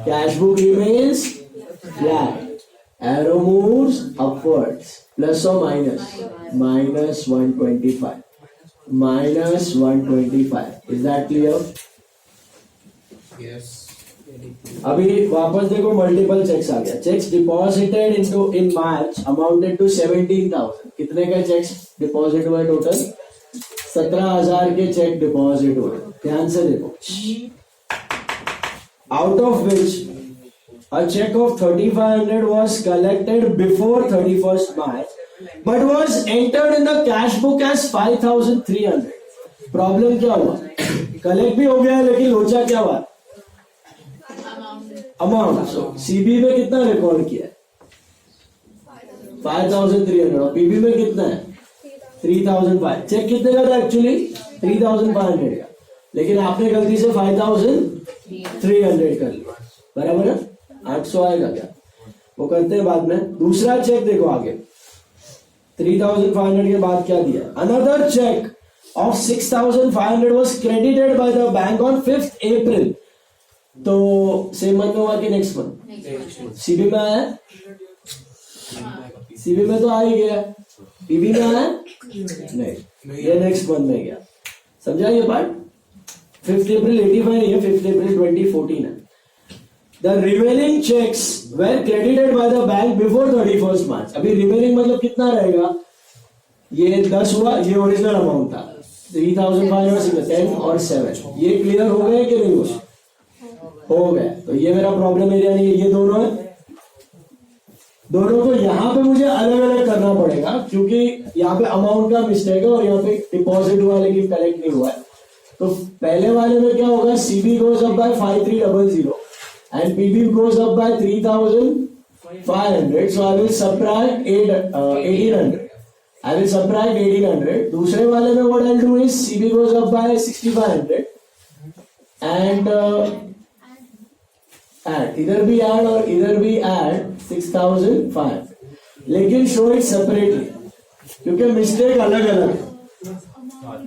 Cash book remains flat. Arrow moves upwards. Plus or minus? Minus 125. Minus 125. Is that clear? Yes. अभी वापस देखो multiple cheques आ गया. Cheques deposited in March amounted to 17,000. कितने का checks deposit हुआ total? 17,000 के चेक डिपॉजिट हुए. ध्यान से देखो. Out of which a check of 3,500 was collected before 31st March but was entered in the cash book as 5,300. Problem क्या हुआ? कलेक्ट भी हो गया लेकिन लोचा क्या हुआ? अमाउंट. सो सीबी में कितना रिकॉर्ड किया है? 5,300. और पीबी में कितना है? 3,500. चेक कितने का था एक्चुअली? 3,500 का, लेकिन आपने गलती से 5,300 कर लिया. बराबर है? 800 आएगा क्या? वो करते हैं बाद में. दूसरा चेक देखो आगे. 3,500 के बाद क्या दिया? Another cheque of 6,500 was credited by the bank on 5th April. तो सेम मंथ में हुआ कि नेक्स्ट मंथ? सीबी में आया? सीबी में तो आ ही गया. पीबी में आया नहीं, ये नेक्स्ट मंथ में गया. समझा ये पार्ट? 5th April 85 नहीं है, 5th April 2014 है. The remaining checks were credited by the bank before 31st March. अभी remaining मतलब कितना रहेगा? ये 10 हुआ, ये ओरिजिनल अमाउंट था 3,500, 10 और 7. ये क्लियर हो गया कि नहीं हुआ? हो गया. तो ये मेरा प्रॉब्लम एरिया नहीं है. ये दोनों है, दोनों को यहाँ पे मुझे अलग अलग करना पड़ेगा क्योंकि यहाँ पे अमाउंट का मिस्टेक है और यहाँ पे डिपॉजिट हुआ लेकिन कलेक्ट नहीं हुआ है. तो पहले वाले में क्या होगा? CB goes up by 5,300 and PB goes up by 3,500. So I will subtract 1,800. I will subtract 1,800. दूसरे वाले में what I'll do is CB goes up by 6,500 and add. इधर भी add और इधर भी add 6,500. लेकिन show it separately क्योंकि मिस्टेक अलग अलग है.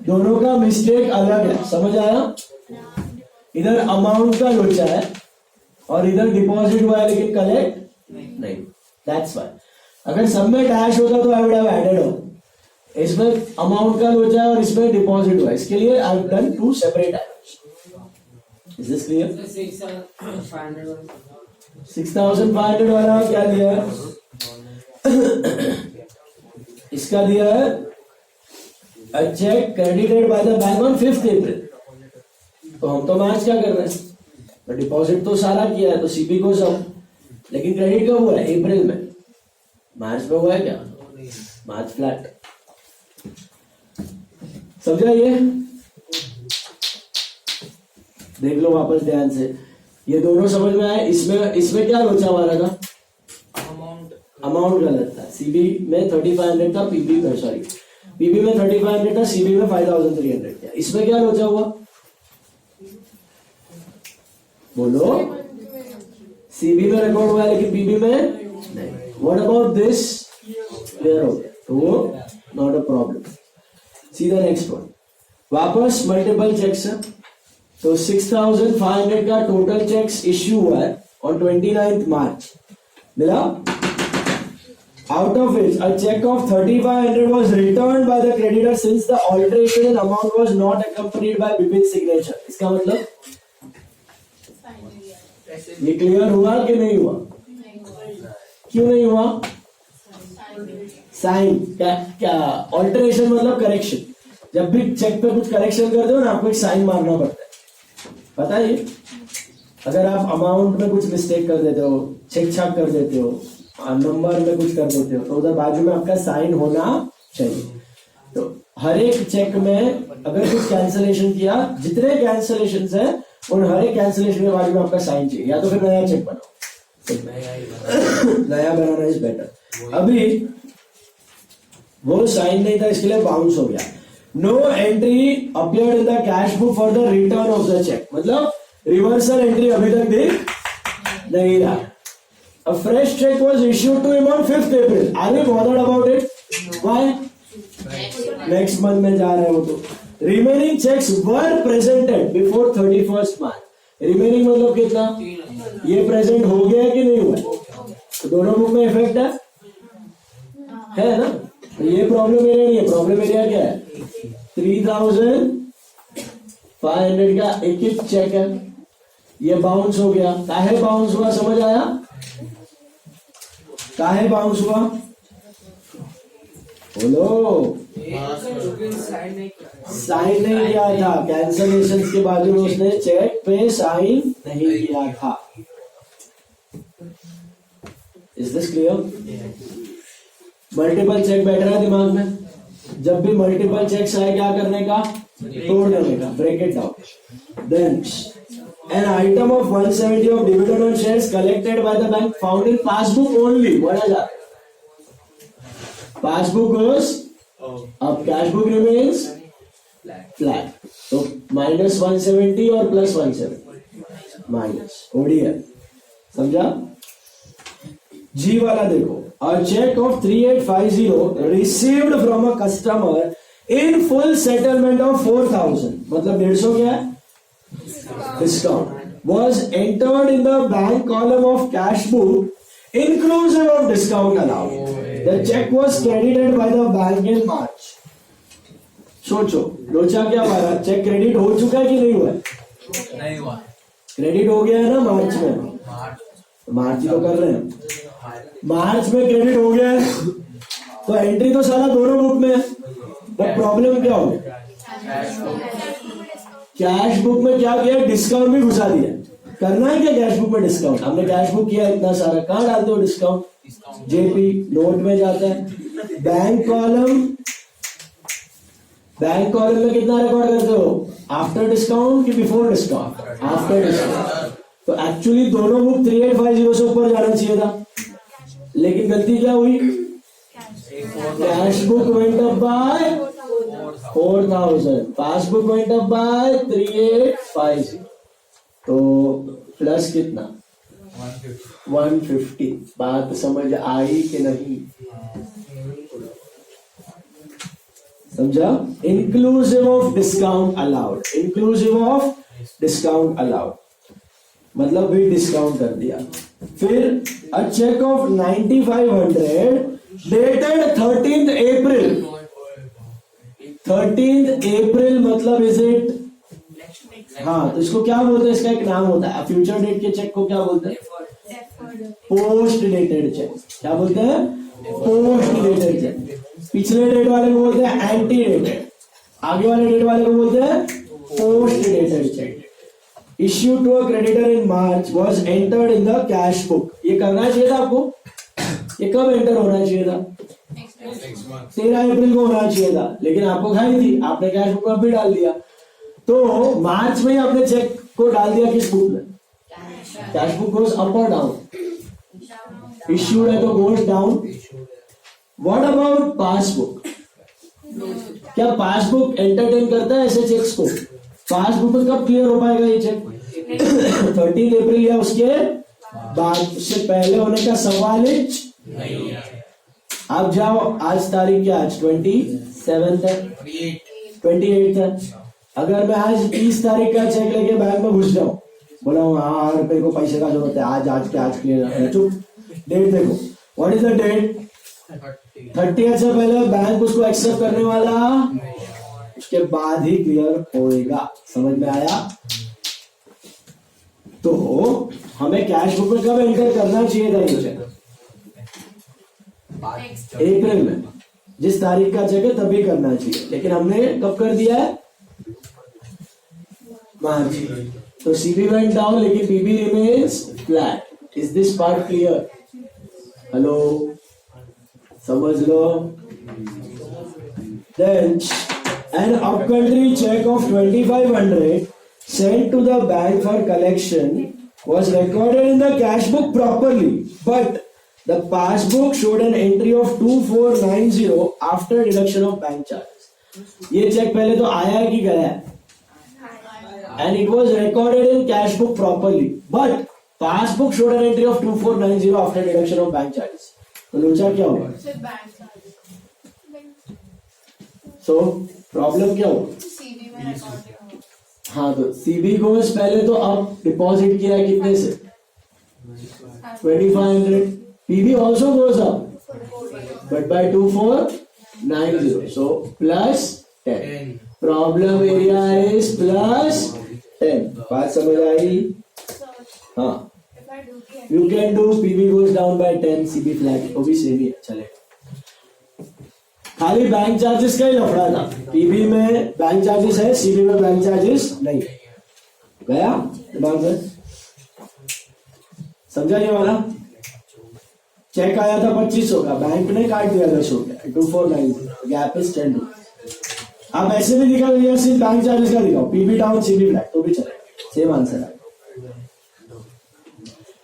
दोनों का मिस्टेक अलग है. समझ आया? इधर अमाउंट का लोचा है और इधर डिपॉजिट हुआ है लेकिन कलेक्ट नहीं. That's why. अगर सब में डैश होता तो I would have added on. इसमें अमाउंट का लोचा है और इसमें डिपॉजिट हुआ है. इसके लिए I have done to separate arrows. Is this clear? 6,500 वाला क्या दिया है? इसका दिया है a cheque credited by the bank on 5th April. तो हम तो मार्च क्या कर रहे हैं? तो डिपॉजिट तो सारा किया है तो सीबी को सब, लेकिन क्रेडिट कब हुआ है? अप्रैल में. मार्च में हुआ है क्या? मार्च फ्लैट. समझा? ये देख लो वापस ध्यान से. ये दोनों समझ में आए? इसमें क्या लोचा मारा था? अमाउंट गलत था. सीबी में 3,500 था, पीबी में 3,500 था, सीबी में 5,300 था. इसमें क्या लोचा हुआ? बोलो. सीबी में रिकॉर्ड हुआ है लेकिन पीबी में नहीं. What about this? क्लियर हो गया तो not a problem. See the next one. वापस मल्टीपल चेक्स है. तो 6,500 का टोटल चेक्स इश्यू हुआ है ऑन 29th मार्च. मिला? Out of which a check of 3,500 was returned by the creditor since the alteration in amount was not accompanied by Bipin's signature. इसका मतलब ये क्लियर हुआ कि नहीं हुआ? क्यों नहीं हुआ? साइन क्या ऑल्टरेशन मतलब करेक्शन. जब भी चेक पे कुछ करेक्शन करते हो ना आपको एक साइन मारना पड़ता है. पता है? अगर आप अमाउंट में कुछ मिस्टेक कर देते हो, चेक छाक कर देते हो, नंबर में कुछ कर देते हो तो उधर बाजू में आपका साइन होना चाहिए. तो हर एक चेक में अगर कुछ कैंसलेशन किया, जितने कैंसलेशन है उन हर एक कैंसलेशन के बाजू में आपका साइन चाहिए. या तो फिर नया चेक बनाओ. नया बनाना इज बेटर. अभी वो साइन नहीं था इसके लिए बाउंस हो गया. No entry appeared in the cash book for the return of the cheque. मतलब रिवर्सल एंट्री अभी तक दिख नहीं रहा. A fresh check was issued to him on 5th April. Are we bothered about it? Why? Next month में जा रहे हो तो. Remaining checks were presented before 31st March. Remaining मतलब कितना, ये प्रेजेंट हो गया है कि नहीं हुआ है? तो दोनों बुक में इफेक्ट है ना? तो ये प्रॉब्लम एरिया नहीं है, प्रॉब्लम एरिया क्या है? 3500 का एक ही चेक है, ये बाउंस हो गया। काहे बाउंस हुआ समझ आया? काहे बाउंस हुआ बोलो? साइन नहीं किया था, कैंसलेशन के बाद में उसने चेक पे साइन नहीं किया था। Is this clear? Multiple cheque बैठ रहा है दिमाग में? जब भी मल्टीपल चेक्स आए क्या करने का? तोड़ देने का, break it down. Then an item of 170 of dividend on shares collected by the bank found in passbook only. What is that? Passbook goes up, cash book remains flat. So minus 170 और plus 170 minus ODF. समझा? जी वाला देखो, a check of 3850 received from a customer in full settlement of 4000, मतलब 150 क्या है? Discount was entered in the bank column of cash book inclusive of discount allowed. The check was credited by the bank in March. सोचो लोचा क्या मारा, check credit हो चुका है कि नहीं हुआ? नहीं हुआ। क्रेडिट हो गया है ना मार्च में, मार्च ही तो कर रहे हैं, मार्च में क्रेडिट हो गया है, तो एंट्री तो सारा दोनों बुक में है। बट प्रॉब्लम क्या हो गया? कैश बुक में क्या किया? डिस्काउंट भी घुसा दिया। करना है क्या कैश बुक में डिस्काउंट? हमने कैश बुक किया इतना सारा, कहाँ डालते हो डिस्काउंट? जेपी नोट में जाता है। बैंक कॉलम, बैंक कॉलम में कितना रिकॉर्ड करते हो? आफ्टर डिस्काउंट कि बिफोर डिस्काउंट? After discount. तो एक्चुअली दोनों बुक 3850 से ऊपर जाना चाहिए था, लेकिन गलती क्या हुई? Cash book went up by 4000, passbook went up by 3850, तो प्लस कितना? 150। बात समझ आई कि नहीं? समझा? Inclusive of discount allowed, inclusive of discount allowed मतलब भी डिस्काउंट कर दिया। फिर a cheque of 9500 dated 13th April, 13th April मतलब इज इट? हाँ, तो इसको क्या बोलते हैं? इसका एक नाम होता है, फ्यूचर डेट के चेक को क्या बोलते हैं? Post dated check. क्या बोलते हैं? Post dated check. पिछले डेट वाले को बोलते हैं एंटी डेटेड, आगे वाले डेट वाले को बोलते हैं post dated cheque. Issue to a creditor in March was entered in the cash book. ये करना चाहिए था आपको? ये कब एंटर होना चाहिए था? 13 अप्रैल को होना चाहिए था, लेकिन आपको खाई थी, आपने कैश बुक में भी डाल दिया। तो मार्च में ही आपने चेक को डाल दिया किस बुक में? कैश बुक गोज अप और डाउन? इश्यूड है तो goes down. What about passbook? क्या पासबुक एंटरटेन करता है ऐसे चेक्स को? पासबुक में कब क्लियर हो पाएगा ये चेक? 13 अप्रैल या उसके बाद, उससे पहले होने का सवाल नहीं। आप जाओ, आज तारीख क्या? आज 27 है, 28 है। अगर मैं आज 30 तारीख का चेक लेके बैंक में घुस जाऊं, बोला हाँ रुपए को पैसे का जरूरत है, आज क्लियर है, चुप, डेट देखो, व्हाट इज द डेट? 30 से पहले बैंक उसको एक्सेप्ट करने वाला, उसके बाद ही क्लियर होएगा। समझ में आया? तो हमें कैश बुक में कब एंटर करना चाहिए था ये चेक? अप्रैल में, जिस तारीख का चेक है तभी करना चाहिए, लेकिन हमने कब कर दिया है? मार्च। तो सीबी वेंट डाउन लेकिन PB remains flat. Is this part clear? Hello, समझ लो। Then an upcountry check of 2500 sent to the bank for collection was recorded in the cash book properly, but the passbook showed an entry of 2490 after deduction of bank charges. ये check पहले तो आया है कि गया है? And it was recorded in cash book properly, but passbook showed an entry of 2490 after deduction of bank charges. तो लोचा क्या होगा? So प्रॉब्लम क्या होगा? हाँ तो सीबी गोज पहले तो अब डिपॉजिट किया है कितने से 2500. PB also goes up but by 2490. So plus 10. Problem area is plus 10. बात समझ आई? हाँ you can do PB goes down by 10 CB flat वो भी सेम ही चलेगा. खाली बैंक चार्जेस का ही लफड़ा था. पीबी में बैंक चार्जेस है, सीबी में बैंक चार्जेस नहीं. गया दिमाग में? समझा ये वाला? चेक आया था 2500 का, बैंक ने काट दिया 10 रुपया 2490. Gap is 10 rupees. आप ऐसे भी दिखा दिया सिर्फ बैंक चार्जेस का दिखाओ, पीबी डाउन सीबी फ्लैट तो भी चलेगा. सेम आंसर है.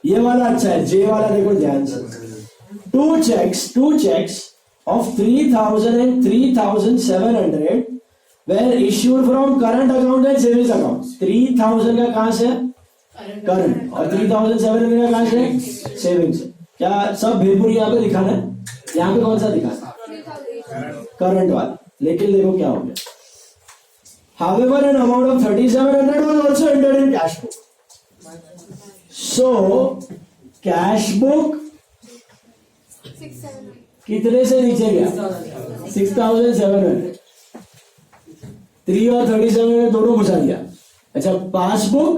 ये वाला अच्छा है. जे वाला देखो ध्यान से. Two cheques of 3000 and 3700 were issued from current account and savings account. 3000 का कहां से? करंट. और 3700 का कहां से? सेविंग्स. क्या सब भेदपुर यहाँ पे दिखाना है? यहाँ पे कौन सा दिखाना है? करंट वाला. लेकिन देखो क्या हो गया. However, an amount of 3700 was also entered in cash book. So cash book कितने से नीचे गया? 6700. 3 और 37 दोनों घुसा दिया. अच्छा पासबुक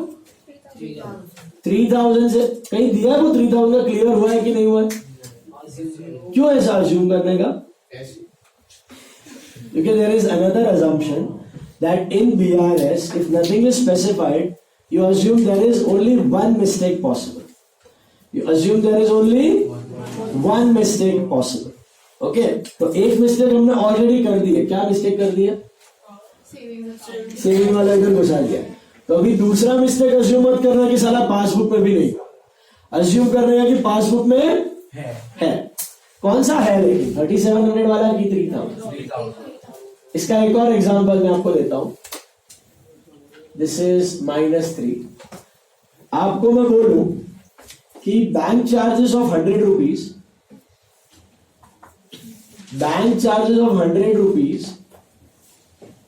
3000 से कहीं दिया वो 3000 का क्लियर हुआ है कि नहीं हुआ है? क्यों ऐसा अज्यूम करने का? क्योंकि there is another assumption that in BRS if nothing is specified you assume there is only one mistake possible. You assume there is only one mistake possible. Okay तो एक मिस्टेक हमने ऑलरेडी कर दी है. क्या mistake कर दी है? Saving वाला इधर घुसा दिया. तो अभी दूसरा मिस्टेक अज्यूम मत करना कि साला पासबुक में भी नहीं. अज्यूम करने का कि पासबुक में है. कौन सा है लेकिन 3700 वाला की 3000. इसका एक और एग्जांपल मैं आपको देता हूं. This is -3. आपको मैं बोलूं कि bank charges of 100 rupees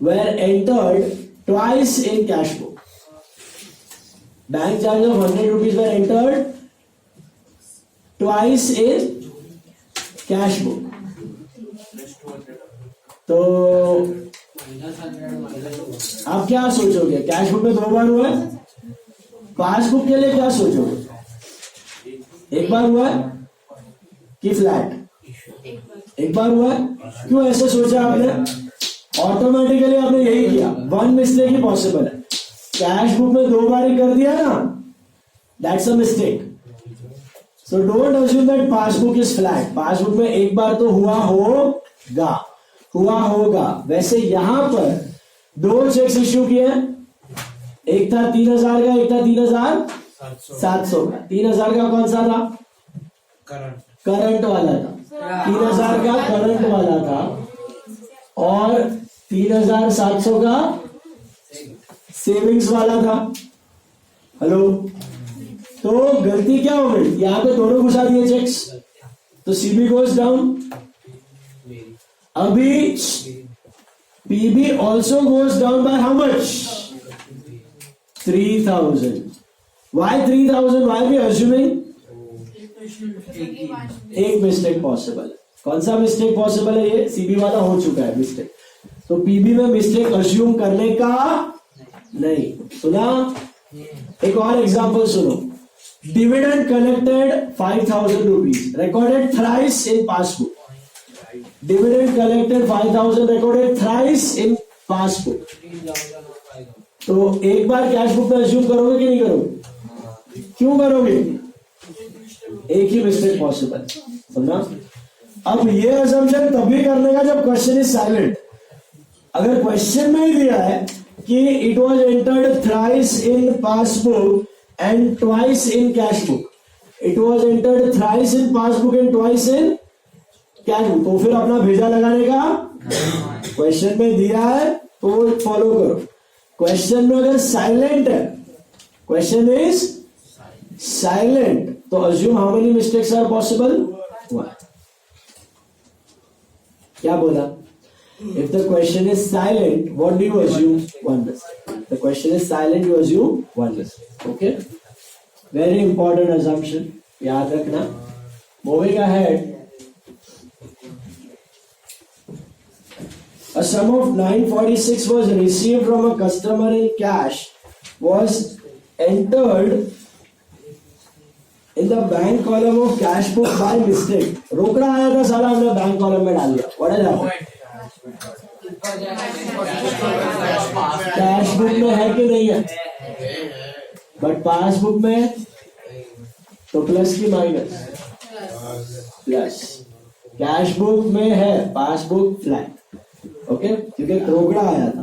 were entered twice in cash book. Bank charges of 100 rupees were entered twice in cash book. तो आप क्या सोचोगे? कैश बुक में 2 बार हुआ है. पासबुक के लिए क्या सोचोगे? एक बार हुआ है कि फ्लैट? एक बार हुआ है. क्यों ऐसे सोचा आपने? ऑटोमेटिकली आपने यही किया. वन मिस्टेक ही पॉसिबल है. कैश बुक में 2 बार ही कर दिया ना, that's a mistake. So don't assume that passbook is flat. Passbook में एक बार तो हुआ होगा. वैसे यहां पर 2 चेक्स इश्यू किए हैं. एक था 3000 का, एक था 3700 का. 3000 का कौन सा था? करंट वाला था. 3000 का करंट वाला था और 3700 का सेविंग्स वाला था. हेलो. तो गलती क्या हो गई? यहां पे दोनों घुसा दिए चेक्स. तो सीबी गोज डाउन. अभी PB also goes down by how much? 3000. Why 3000? Why we assuming एक मिस्टेक पॉसिबल है. कौन सा मिस्टेक पॉसिबल है? ये सीबी वाला हो चुका है मिस्टेक. तो पीबी में मिस्टेक अज्यूम करने का नहीं. सुना? एक और एग्जांपल सुनो. Dividend collected 5000 rupees recorded thrice in passbook. Dividend collected 5000 recorded thrice in passbook. तो एक बार कैश बुक में अज्यूम करोगे कि नहीं करोगे? क्यों करोगे? एक ही मिस्टेक पॉसिबल. समझा? अब ये असम्पशन तभी करने का जब क्वेश्चन इज साइलेंट. अगर क्वेश्चन में ही दिया है कि it was entered thrice in passbook and twice in cash book, it was entered thrice in passbook and twice in cash book, तो फिर अपना भेजा लगाने का. क्वेश्चन में दिया है तो फॉलो करो. क्वेश्चन में अगर साइलेंट है, क्वेश्चन इज साइलेंट, तो assume how many mistakes are possible? One. क्या बोला? If the question is silent, what do you assume? One mistake. The question is silent, you assume one mistake. Okay? Very important assumption. याद रखना. Moving ahead. A sum of 946 was received from a customer in cash, was entered in the bank column of cash book by mistake. रोकड़ा आया था साला हमने bank column में डाल दिया. What has happened? Cash book में है कि नहीं है? बट पासबुक में तो प्लस की माइनस? प्लस. कैश बुक में है, पासबुक फ्लैट. ओके, क्योंकि रोकड़ा आया था.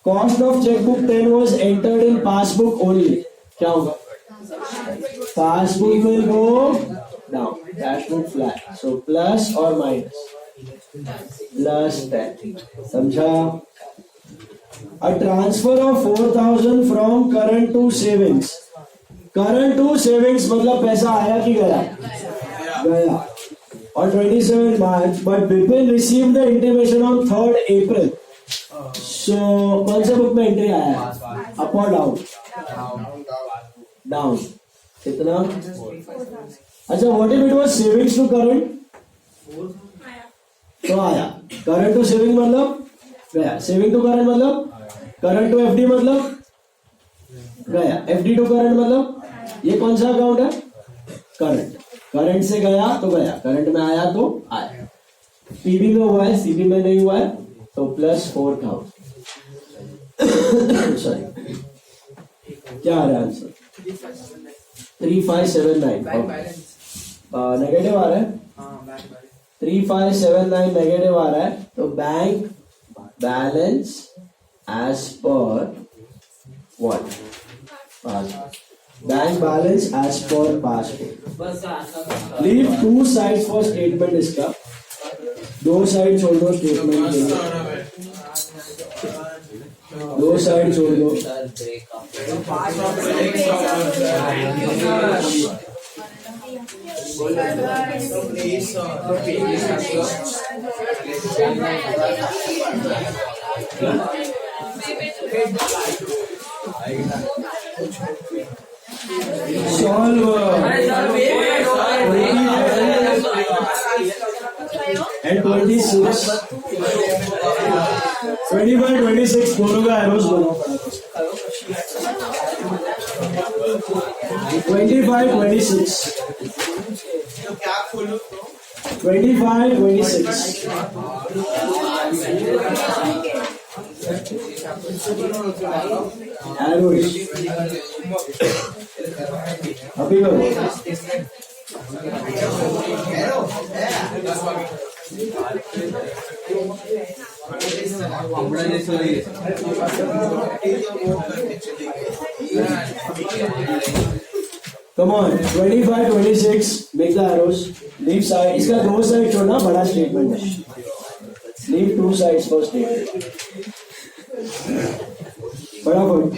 Cost of chequebook 10 was entered in passbook only. क्या होगा? Passbook will go down, cash book flat. So plus और माइनस? प्लस 10. समझा? A transfer of 4,000 from current to savings. Current to savings मतलब पैसा आया कि गया? गया. On 27 March, but Bipin received the intimation on 3rd April. So कौन से बुक में एंट्री आया है? Up or down? Down. कितना? अच्छा, what if it was savings to current? तो आया. Current to saving मतलब गया. Saving to current मतलब? Current to FD मतलब गया. FD to current मतलब? ये कौन सा अकाउंट है? करंट. करंट से गया तो गया, करंट में आया तो आया. पीबी में हुआ है, सीबी में नहीं हुआ है, तो प्लस 4,000. सॉरी, क्या आ रहा है आंसर? 3579. नेगेटिव आ रहा है. 3579 नेगेटिव आ रहा है. तो bank balance as per what? Passbook. Bank balance as per passport. Leave two sides for statement इसका. दो साइड छोड़ दो स्टेटमेंट के लिए. दो साइड छोड़ दो. Solve and 26, 25, 26 दोनों का एरोस बनाओ. 25, 26. 25, 26. एरोस अभी करो. Come on, 25, 26. Make the arrows. Leave side. इसका दो साइड छोड़ना, बड़ा स्टेटमेंट है. Leave two sides for statement. फटाफट.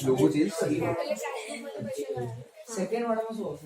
लोगो चेंज सेकंड वाला में सो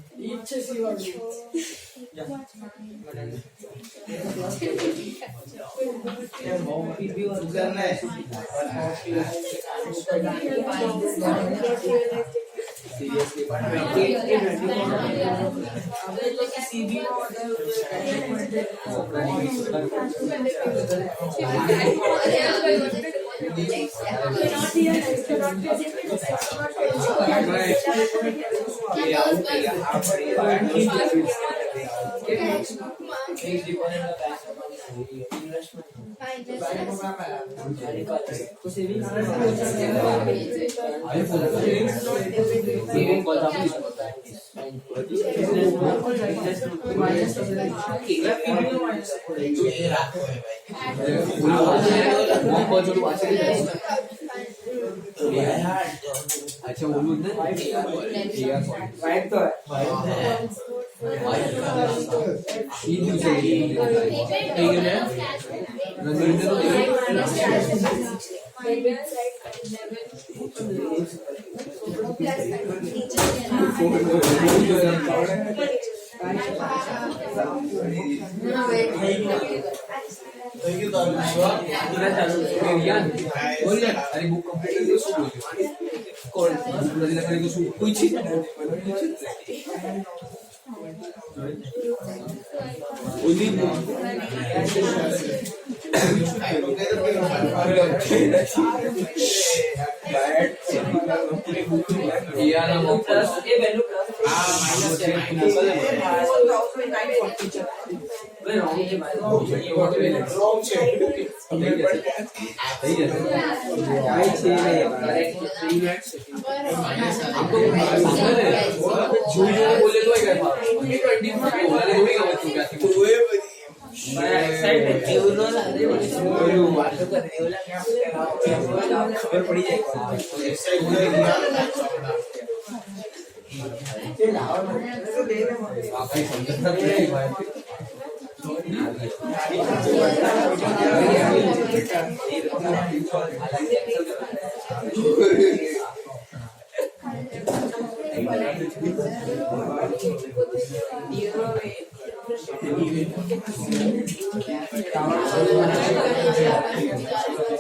अच्छा वो लोग वाइट तो अरे बुक